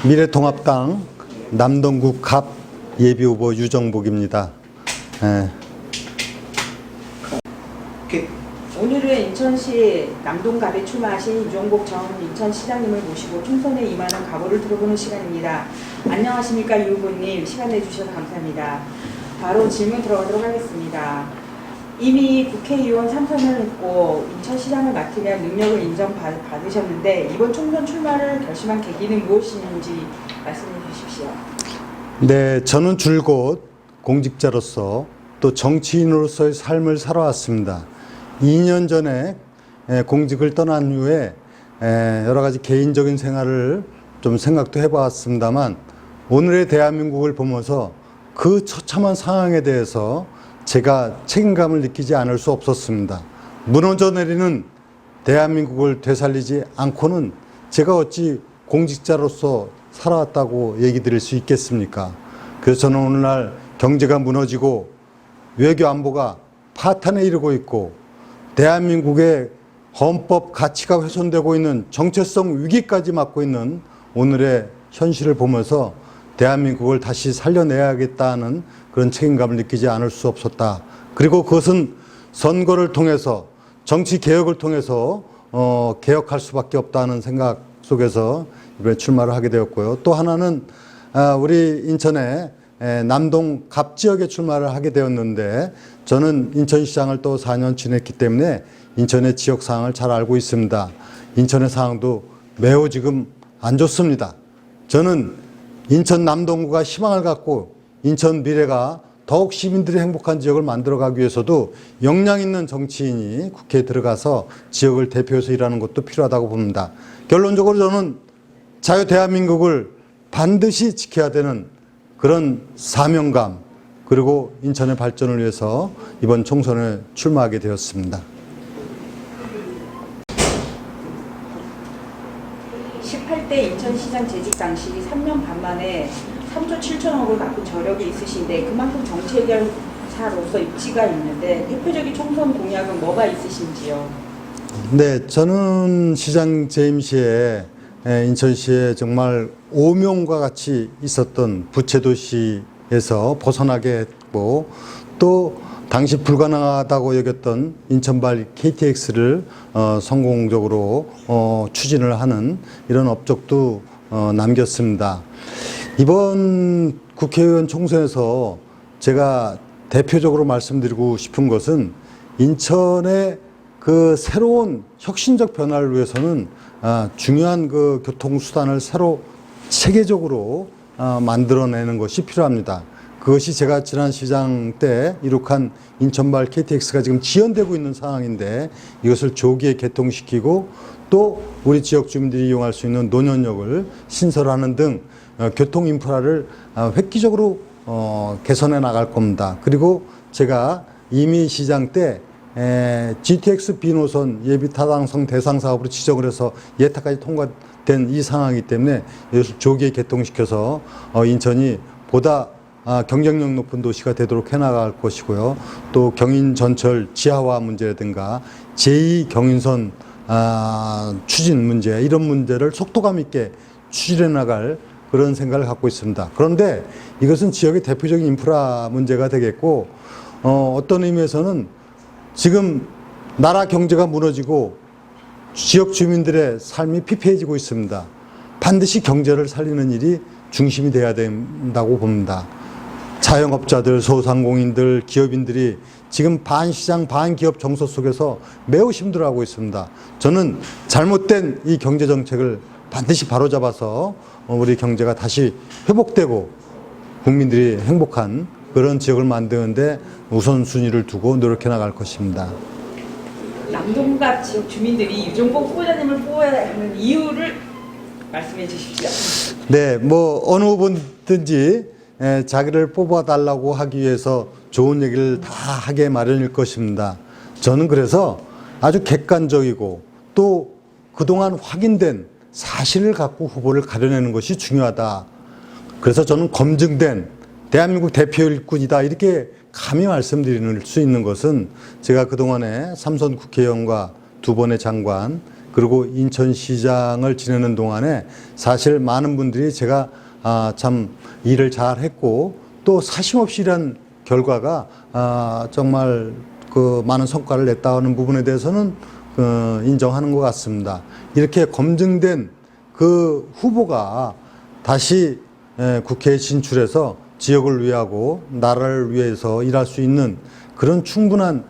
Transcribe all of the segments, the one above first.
미래통합당 남동구 갑 예비후보 유정복입니다. 오늘은 인천시 남동갑에 출마하신 유정복 전 인천시장님을 모시고 총선에 임하는 각오를 들어보는 시간입니다. 안녕하십니까, 유 후보님. 시간 내주셔서 감사합니다. 바로 질문 들어가도록 하겠습니다. 이미 국회의원 3선을 했고 인천시장을 맡으면 능력을 인정받으셨는데 이번 총선 출마를 결심한 계기는 무엇인지 말씀해 주십시오. 네, 저는 줄곧 공직자로서 또 정치인으로서의 삶을 살아왔습니다. 2년 전에 공직을 떠난 후에 여러 가지 개인적인 생활을 좀 생각도 해봤습니다만 오늘의 대한민국을 보면서 그 처참한 상황에 대해서 제가 책임감을 느끼지 않을 수 없었습니다. 무너져 내리는 대한민국을 되살리지 않고는 제가 어찌 공직자로서 살아왔다고 얘기 드릴 수 있겠습니까? 그래서 저는 오늘날 경제가 무너지고 외교 안보가 파탄에 이르고 있고 대한민국의 헌법 가치가 훼손되고 있는 정체성 위기까지 맞고 있는 오늘의 현실을 보면서 대한민국을 다시 살려내야겠다는 그런 책임감을 느끼지 않을 수 없었다. 그리고 그것은 선거를 통해서 정치 개혁을 통해서 개혁할 수밖에 없다는 생각 속에서 이번에 출마를 하게 되었고요. 또 하나는 우리 인천의 남동 갑 지역에 출마를 하게 되었는데 저는 인천시장을 또 4년 지냈기 때문에 인천의 지역 상황을 잘 알고 있습니다. 인천의 상황도 매우 지금 안 좋습니다. 저는 인천 남동구가 희망을 갖고 인천 미래가 더욱 시민들이 행복한 지역을 만들어가기 위해서도 역량 있는 정치인이 국회에 들어가서 지역을 대표해서 일하는 것도 필요하다고 봅니다. 결론적으로 저는 자유 대한민국을 반드시 지켜야 되는 그런 사명감 그리고 인천의 발전을 위해서 이번 총선에 출마하게 되었습니다. 18대 인천시장 재직 당시 3년 반 만에 3조 7천억을 갚은 저력이 있으신데 그만큼 정치 해결사로서 입지가 있는데 대표적인 총선 공약은 뭐가 있으신지요? 네, 저는 시장 재임 시에 인천시에 정말 오명과 같이 있었던 부채도시에서 벗어나게 했고 또 당시 불가능하다고 여겼던 인천발 KTX를 성공적으로 추진을 하는 이런 업적도 남겼습니다. 이번 국회의원 총선에서 제가 대표적으로 말씀드리고 싶은 것은 인천의 그 새로운 혁신적 변화를 위해서는 중요한 그 교통수단을 새로 체계적으로 만들어내는 것이 필요합니다. 그것이 제가 지난 시장 때 이룩한 인천발 KTX가 지금 지연되고 있는 상황인데 이것을 조기에 개통시키고 또 우리 지역 주민들이 이용할 수 있는 노년역을 신설하는 등 교통 인프라를 획기적으로 개선해 나갈 겁니다. 그리고 제가 이미 시장 때 GTX B노선 예비 타당성 대상 사업으로 지정을 해서 예타까지 통과된 이 상황이기 때문에 이것을 조기에 개통시켜서 인천이 보다 경쟁력 높은 도시가 되도록 해나갈 것이고요. 또 경인 전철 지하화 문제라든가 제2 경인선 추진 문제 이런 문제를 속도감 있게 추진해 나갈 그런 생각을 갖고 있습니다. 그런데 이것은 지역의 대표적인 인프라 문제가 되겠고 어떤 의미에서는 지금 나라 경제가 무너지고 지역 주민들의 삶이 피폐해지고 있습니다. 반드시 경제를 살리는 일이 중심이 돼야 된다고 봅니다. 자영업자들, 소상공인들, 기업인들이 지금 반시장 반기업 정서 속에서 매우 힘들어하고 있습니다. 저는 잘못된 이 경제정책을 반드시 바로잡아서 우리 경제가 다시 회복되고 국민들이 행복한 그런 지역을 만드는데 우선순위를 두고 노력해 나갈 것입니다. 남동갑 지역 주민들이 유정복 후보자님을 뽑아야 하는 이유를 말씀해 주십시오. 네, 뭐 어느 후보든지 자기를 뽑아달라고 하기 위해서 좋은 얘기를 다 하게 마련일 것입니다. 저는 그래서 아주 객관적이고 또 그동안 확인된 사실을 갖고 후보를 가려내는 것이 중요하다. 그래서 저는 검증된 대한민국 대표 일꾼이다 이렇게 감히 말씀드릴 수 있는 것은 제가 그동안에 3선 국회의원과 2번의 장관 그리고 인천시장을 지내는 동안에 사실 많은 분들이 제가 참 일을 잘 했고 또 사심없이 일한 결과가 정말 그 많은 성과를 냈다는 부분에 대해서는 인정하는 것 같습니다. 이렇게 검증된 그 후보가 다시 국회에 진출해서 지역을 위하고 나라를 위해서 일할 수 있는 그런 충분한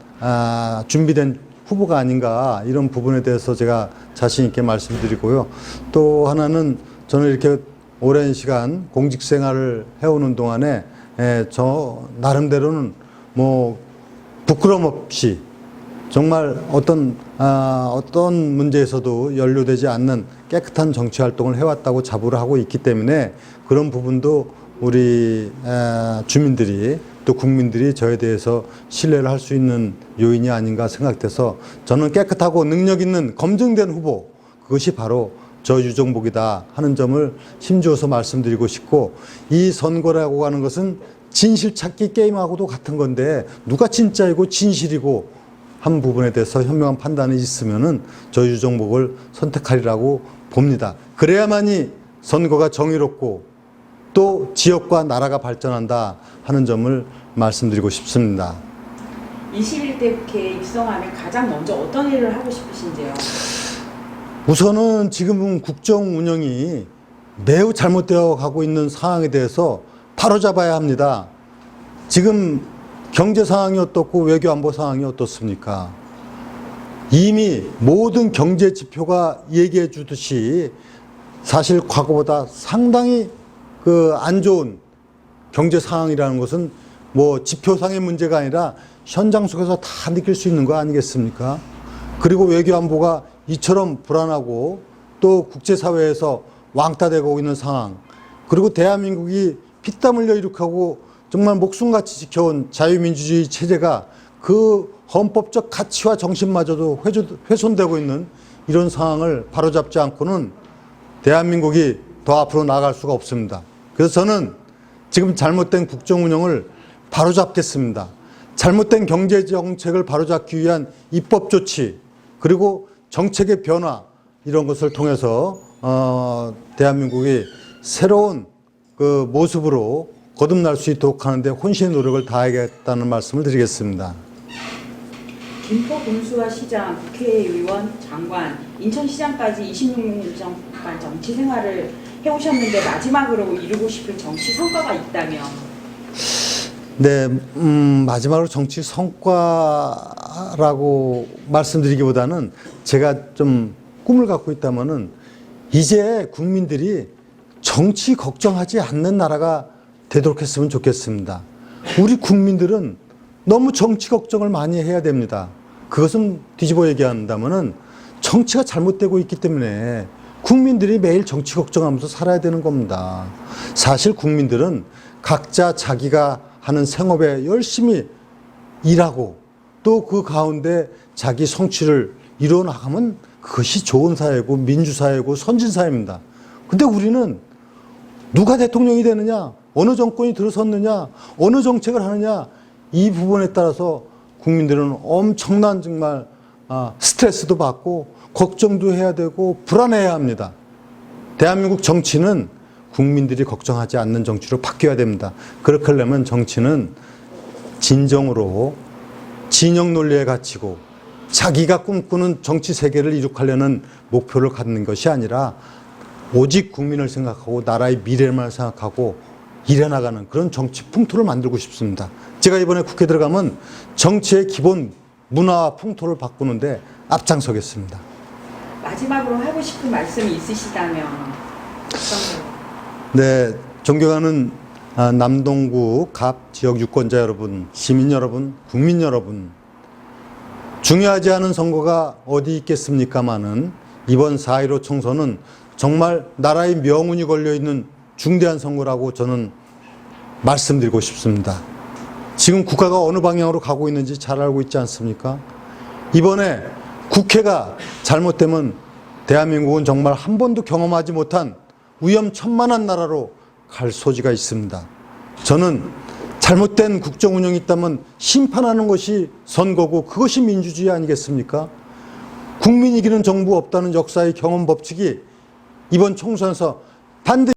준비된 후보가 아닌가, 이런 부분에 대해서 제가 자신 있게 말씀드리고요. 또 하나는 저는 이렇게 오랜 시간 공직 생활을 해오는 동안에 저 나름대로는 뭐 부끄럼 없이 정말 어떤 문제에서도 연루되지 않는 깨끗한 정치 활동을 해왔다고 자부를 하고 있기 때문에 그런 부분도 우리 주민들이 또 국민들이 저에 대해서 신뢰를 할 수 있는 요인이 아닌가 생각돼서 저는 깨끗하고 능력 있는 검증된 후보, 그것이 바로 저 유정복이다 하는 점을 힘주어서 말씀드리고 싶고, 이 선거라고 하는 것은 진실 찾기 게임하고도 같은 건데 누가 진짜이고 진실이고 한 부분에 대해서 현명한 판단이 있으면은 저 유정복을 선택하리라고 봅니다. 그래야만이 선거가 정의롭고 또 지역과 나라가 발전한다 하는 점을 말씀드리고 싶습니다. 21대 국회에 입성하면 가장 먼저 어떤 일을 하고 싶으신지요? 우선은 지금은 국정 운영이 매우 잘못되어 가고 있는 상황에 대해서 바로잡아야 합니다. 지금 경제 상황이 어떻고 외교 안보 상황이 어떻습니까? 이미 모든 경제 지표가 얘기해 주듯이 사실 과거보다 상당히 안 좋은 경제 상황이라는 것은 뭐 지표상의 문제가 아니라 현장 속에서 다 느낄 수 있는 거 아니겠습니까? 그리고 외교 안보가 이처럼 불안하고 또 국제사회에서 왕따되고 있는 상황, 그리고 대한민국이 피땀 흘려 이룩하고 정말 목숨같이 지켜온 자유민주주의 체제가 그 헌법적 가치와 정신마저도 훼손되고 있는 이런 상황을 바로잡지 않고는 대한민국이 더 앞으로 나아갈 수가 없습니다. 그래서 저는 지금 잘못된 국정 운영을 바로잡겠습니다. 잘못된 경제 정책을 바로잡기 위한 입법 조치, 그리고 정책의 변화, 이런 것을 통해서 대한민국이 새로운 그 모습으로 거듭날 수 있도록 하는데 혼신의 노력을 다하겠다는 말씀을 드리겠습니다. 김포 군수와 시장, 국회의원, 장관, 인천시장까지 26년 동안 정치 생활을 해오셨는데 마지막으로 이루고 싶은 정치 성과가 있다면? 네, 마지막으로 정치 성과라고 말씀드리기보다는 제가 좀 꿈을 갖고 있다면은 이제 국민들이 정치 걱정하지 않는 나라가 되도록 했으면 좋겠습니다. 우리 국민들은 너무 정치 걱정을 많이 해야 됩니다. 그것은 뒤집어 얘기한다면은 정치가 잘못되고 있기 때문에 국민들이 매일 정치 걱정하면서 살아야 되는 겁니다. 사실 국민들은 각자 자기가 하는 생업에 열심히 일하고 또 그 가운데 자기 성취를 이루어 나가면 그것이 좋은 사회고 민주사회고 선진사회입니다. 근데 우리는 누가 대통령이 되느냐, 어느 정권이 들어섰느냐, 어느 정책을 하느냐, 이 부분에 따라서 국민들은 엄청난 정말 스트레스도 받고 걱정도 해야 되고 불안해야 합니다. 대한민국 정치는 국민들이 걱정하지 않는 정치로 바뀌어야 됩니다. 그렇게 하려면 정치는 진정으로 진영 논리에 갇히고 자기가 꿈꾸는 정치 세계를 이룩하려는 목표를 갖는 것이 아니라 오직 국민을 생각하고 나라의 미래만 생각하고 일해나가는 그런 정치 풍토를 만들고 싶습니다. 제가 이번에 국회 들어가면 정치의 기본 문화와 풍토를 바꾸는데 앞장서겠습니다. 마지막으로 하고 싶은 말씀이 있으시다면 어떤 거? 네, 존경하는 남동구 갑 지역 유권자 여러분, 시민 여러분, 국민 여러분, 중요하지 않은 선거가 어디 있겠습니까마는 이번 4.15 총선은 정말 나라의 명운이 걸려있는 중대한 선거라고 저는 말씀드리고 싶습니다. 지금 국가가 어느 방향으로 가고 있는지 잘 알고 있지 않습니까? 이번에 국회가 잘못되면 대한민국은 정말 한 번도 경험하지 못한 위험천만한 나라로 갈 소지가 있습니다. 저는 잘못된 국정 운영이 있다면 심판하는 것이 선거고 그것이 민주주의 아니겠습니까? 국민이 이기는 정부 없다는 역사의 경험 법칙이 이번 총선에서 반드시